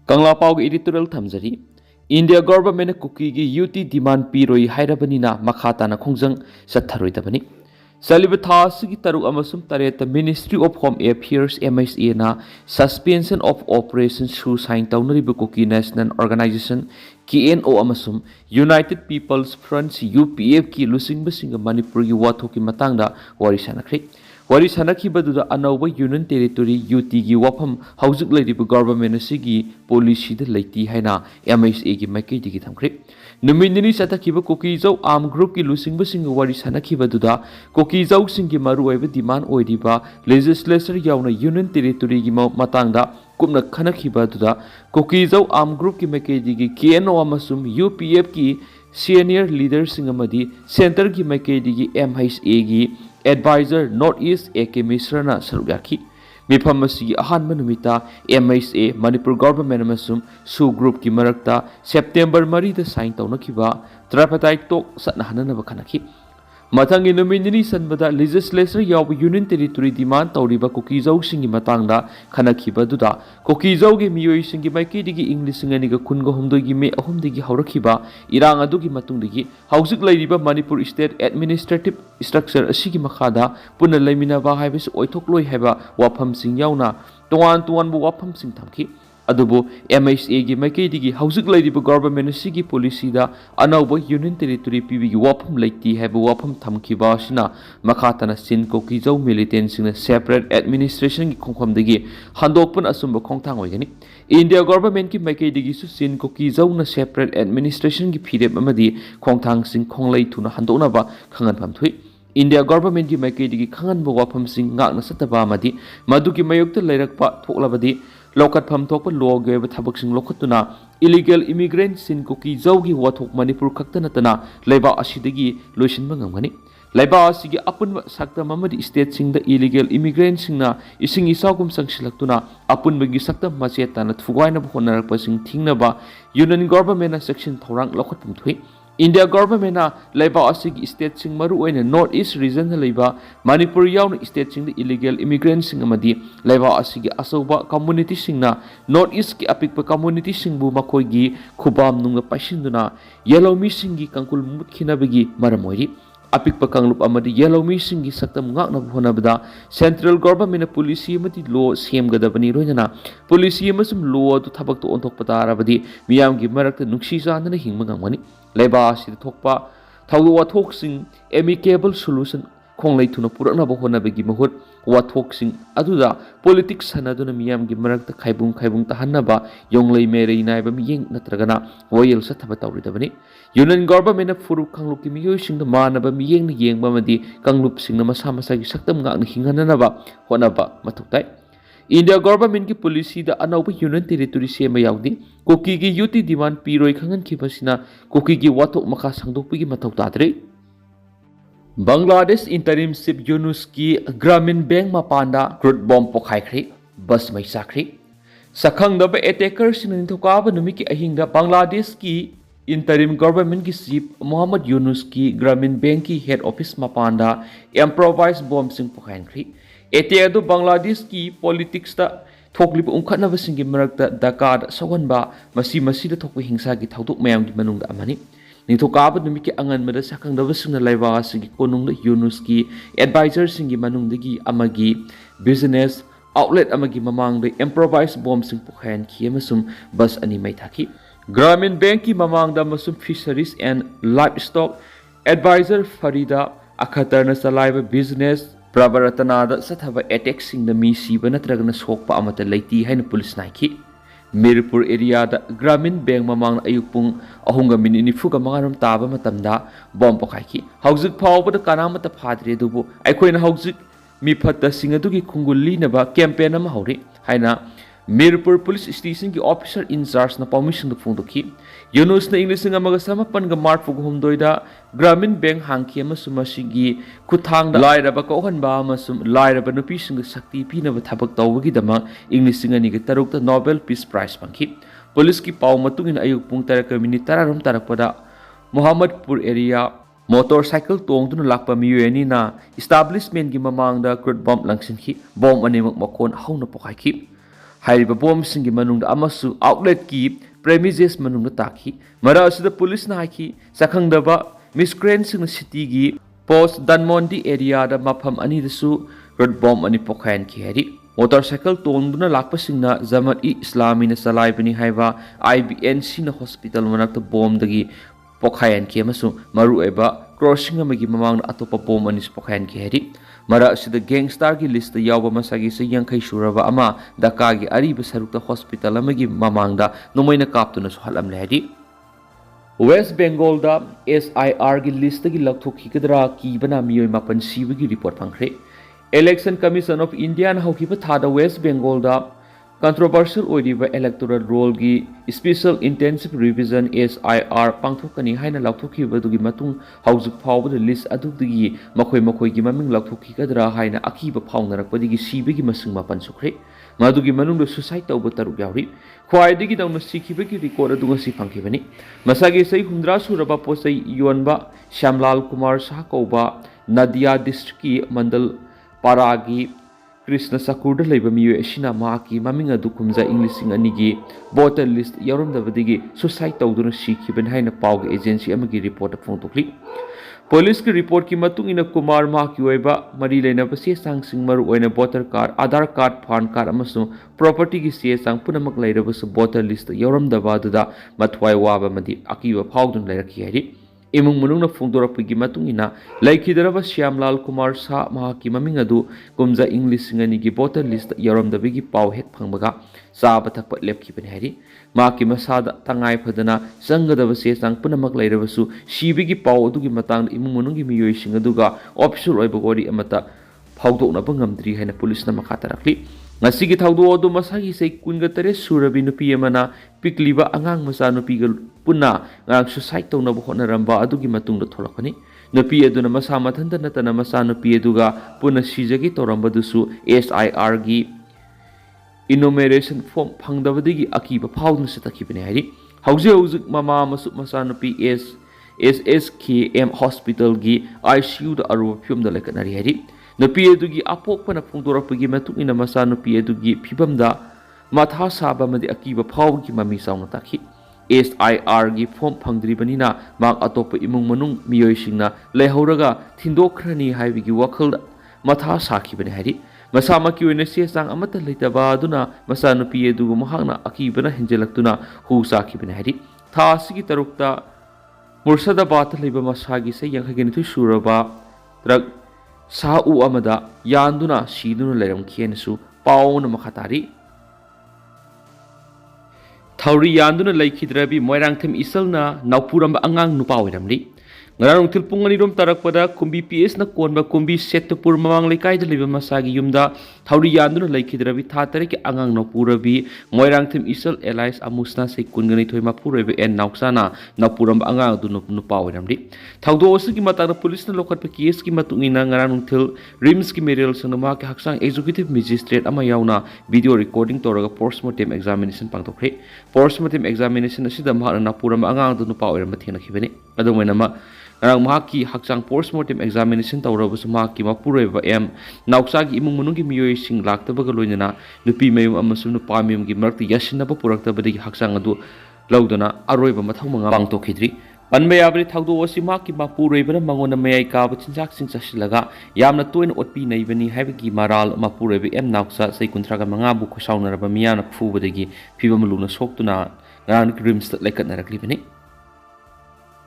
Kanglapau editorial thamjari India government kuki gi UT demand piroi hairabani na makhatana khongjang satharoi tabani Salibetha sigi taru amasum tareta Ministry of Home Affairs MSA na suspension of operations through sign taunaribu kuki National Organization KNO amasum United People's Front UPF ki lusingbasinga Manipur gi wathoki matangda wari sanakri Wari sanaki baduda anauba Union Territory UT gi wafam haujik laidibu government asigi policy da laiti haina MSA gi makai digi thamkri Numindini satakiba kokizau arm group ki lusingba singa wari sanaki baduda kokizau singi maru oiba demand oidiba legislature yauna Union Territory gi matangda kumna khanaki baduda kokizau arm group ki makai digi KNO amasum UPF ki senior leaders singa madi center ki makai digi MSA gi Advisor Northeast AK Misrana Sarugaki Mifam asigi ahanba numita MSA Manipur government amasum su group ki marakta September 3 da sign tawnakiba tripartite talk satnahanana bakhanaki Matangi numindini sanbada legislature yaw Union Territory demand tawriba kokizau singi matangda khanakiba duda kokizau gi miyoi singi maiki digi English ngani ga kunga humdoi gi me ahum digi hawrakiba irang adu gi matung digi haujik lairiba Manipur State Administrative Structure asigi makhada punna laimina ba haibis oithokloi haiba wafam sing yauna tuan bu wafam sing thamki adubo MSA gi maiki digi haujik lairiba government asigi policy da anauba Union Territory PB gi wafam laiti haiba wafam thamkiba sina makhatana sin kokizau militant singna separate administration gi khongkham digi handokpun asumba khongthang oigani India government ki maiki digi su sin kokizau na separate administration gi phirep amadi khongthang sing khonglai thuna handona ba khangan phamthui India government ki maiki digi khangan bo wafam sing ngakna sataba amadi maduki mayukta lairakpa thoklabadi lokat pham thokpa log ge thabak sing lokhatuna illegal immigrant sin kuki jaugi wathok Manipur khaktana tana leiba asidagi loisinba ngamgani leiba asigi apun sakta mamadi state sing da illegal immigrant singna ising isagum sangsilaktuna apun bagi sakta machetana thugaina honarak pasing thingna ba Union government na section thorang lokhat pumthui India government na leiba asigi state sing maru oina North East region na leiba Manipur yauna state sing illegal immigrants sing amadi leiba asigi asoba community sing na North East ki apikpa community sing bu makoi gi khubam nungna paisinduna yellow mi sing gi kangkul mutkina bagi maramoiri apikpa kanglup amadi yellow mi sing gi saktam ngakna honabada central government na policy amadi law semgadabani roina policy amasum law tu thabak to onthok patarabadi miyam gi marakta nungsi janana hingma ngangmani leiba si thokpa thawdu wathok sing amicable solution khonglai thuna purakna ba honabagi mahut wathok sing aduda politics sanaduna miyam gi marakta khaibung tahanna ba yonglei merei nai ba miyeng natragana royal sa thaba tawridabani Union government na furu kanglup ki miyoy sing na manaba miyeng na yengba madi kanglup sing na masa gi saktam ngak na hinganana ba honaba matuktay India government ki policy da anauba Union Territory sema yaudi koki gi UT demand piroi khangan khibasina koki gi wathok makha sangdokpi gi mathau tadre Bangladesh Interim Chief Yunus ki Gramin Bank mapanda crude bomb pokhaikhre bus mai sakri sakhangdaba attacker sin thokaba numi ki ahingda Bangladesh ki Interim government ki chief Muhammad Yunus ki Gramin Bank ki head office mapanda improvised bomb sing pokhaikhre Ete adu Bangladesh ki politics ta thoklip umkhatna basingi marakta Dhaka sawanba masi da thokwe hingsa gi thauduk mayam gi manung da amani nithokaba numi ki angan mada sakang da basingna laiba singi konung da Yunus ki advisor singi manung dagi amagi business outlet amagi mamang da improvised bomb sing pokhayan ki amasum bus ani mai thaki Gramin Bank ki mamang da masum fisheries and livestock advisor Farida akhatarna salaiba business Prabharatana sathaba attack sing the mi siba natragana sokpa amata laiti haina police naiki Mirpur area da Gramin Bank mamang ayupung ahunga minini fuga mangaram taba matamda bomb pokaiki hauzik phawba da kanamata phadre dubu aikoina hauzik mi phatta singa dugi khungulli na ba campaign ama hore haina Mirpur police station ki officer in charge na permission da phungdoki Yunus na English nga maga samapan ga mart fu humdoida Gramin Bank hangki amasum asigi kuthang da lairaba ko hanba amasum lairaba nupi sing sakti pina ba thabak tawgi dama English nga ni ga taruk ta Nobel Peace Prize pangki police ki paw matungin ayuk pung tara ka minute tararam tarakpada Muhammadpur area motorcycle tong tunu lakpa miyueni na establishment gi mamang da crude bomb langsin ki bomb ani makon hauna pokai ki हाइरिबा बोम्बसिंगी मनुंगदा अमसु outlet की premises मनुंगदा ताखी मरा असुदा police ना हाइखी सखंगदबा मिसक्रेंसिंग सिटी की पोस्ट दनमोंडी एरिया दा मफम अनिदसु रोड बॉम्ब अनि पोखायन की हैरी मोटरसाइकिल तोंदुना लाकपसिंगना जमात इ इस्लामी न सलाइबनी हाइबा IBNC न हॉस्पिटल मनक्ता बॉम्ब दगी पोखायन की अमसु मरु एबा क्रॉसिंग अमगी ममांग अतोपा बॉम्ब अनि पोखायन की हैरी मरा असिदा गैंगस्टर की लिस्ट यावबा मसागी से यांखै सुरबा अमा दका की अरिबा सरुकता हॉस्पिटल अमगी ममांगदा नोमैना कापतुना सुहलम लेहरी वेस्ट बेंगल दा SIR की लिस्ट की लौथोखिगदरा कीबना मियोय मापन सीबगी report फंखरे Election Commission of India na haukiba thada West Bengal da controversial oiriba electoral roll gi special intensive revision SIR pangthokani haina lauthokhiba dugi matung haujuk phawba list adugdigi makhoi gi maming lauthokhigadra haina akiba phawnarakpadigi sibigi masung mapan sukre madugi manung suicide tawba taruk yauri khwaidigi dawna sikhibagi record adunga si phangkhibani masagi sei 100 suraba posai yonba Shamlal Kumar Shah kauba Nadia district ki mandal Paragi Krishna Sakurda leba miyo ashina maaki maming adu kumza Englising anigi voter list yaramdabadigi suicide tawduna sikhiban haina pawga agency amagi report phongtokli police ki report ki matung ina Kumar maaki oiba mari lena se sang sing maru oina voter card Aadhaar card PAN card amasu property ki se sang punamak lairabasu voter list yaramdabadada mathwai waba madi akiwa phawdun lairakhi hari imung munung na phongdorapagi matungina laikhidaraba Shyamlal Kumar Shah mahaki maming adu kumza English ngani gi voter list yaramdabigi paw hek phangbaga saba thakpa lepkhibani hari maki masada tangai phadana sangadaba se sang punamak lairabasu shibigi paw adugi matang imung munung gi miyoi sing aduga official oiba gori amata phawdokna bangamdri haina police na makha tarakli ngasigi thawdo odu masagi sei kunga tare surabi nupi amana pikliba angang masa nupi gal punna ngang suicide tawna bo honaramba adugi matungda tholakani nupi aduna masa mathanda natana masa nupi aduga punna sijagi toramba dusu SIR gi enumeration form phangdabadigi akiba phawdun sitakibani hari hauji mama masu masa nupi SSKM hospital gi ICU da aru phum da lekanari hari nupi adugi apokpana phongdorapagi matungina masa nupi adugi phibamda matha saba madi akiba phawgi mami sauna takhi SIR gi form phangdribanina mak atop imung manung miyoi singna lehoraga thindokhrani haibigi wakhal matha sakhibani hari masa maki oina se sang amata leitaba aduna masa nupi adugu mahakna akibana hinjelaktuna hu sakhibani hari tha sigi tarukta Murshidabad leba masagi se yankhageni thu suraba trak sa u amada yanduna siduna leram khiensu pauna makhatari Thauri yanduna laikhidrabi moirangthem isalna naupuramba angang nupa oiramli ngarang thilpung ani rom tarakpada kumbi PS na konba kumbi setpur mamang lekai da leba masagi yumda thauri yanduna laikhidrabi tha tariki angang napurabi moirangthem isal allies amusna se kungani thoima purebe en nauksana napuramba angang du nupa oiramli thawdo osigi matana police na lokat pa case ki matungina ngarang thil rims ki medical sanama ke haksang executive magistrate ama yauna video recording toraga postmortem examination pangtokre postmortem examination asida mahana napuramba angang du nupa oiramba thena khibani adumena Ngarang mahaki haksang postmortem examination tawrabasu mahaki mapureba nauksagi imung munungi miyoi sing laktabaga loinana nupi mayum amasu nupa mayum gi marakti yasinaba puraktabadagi haksang adu laudana aroiba mathau manga pangtokhidri panba yabri thawdo osi mahaki mapureba mangona mayai kaba chinjak sing chasilaga yamna toina otpi naibani haibagi maral mapureba nauksa sei kuntraga manga bu khosaunaraba miyana phubadagi phibam luna soktuna ngarang rims lekatnaraklibani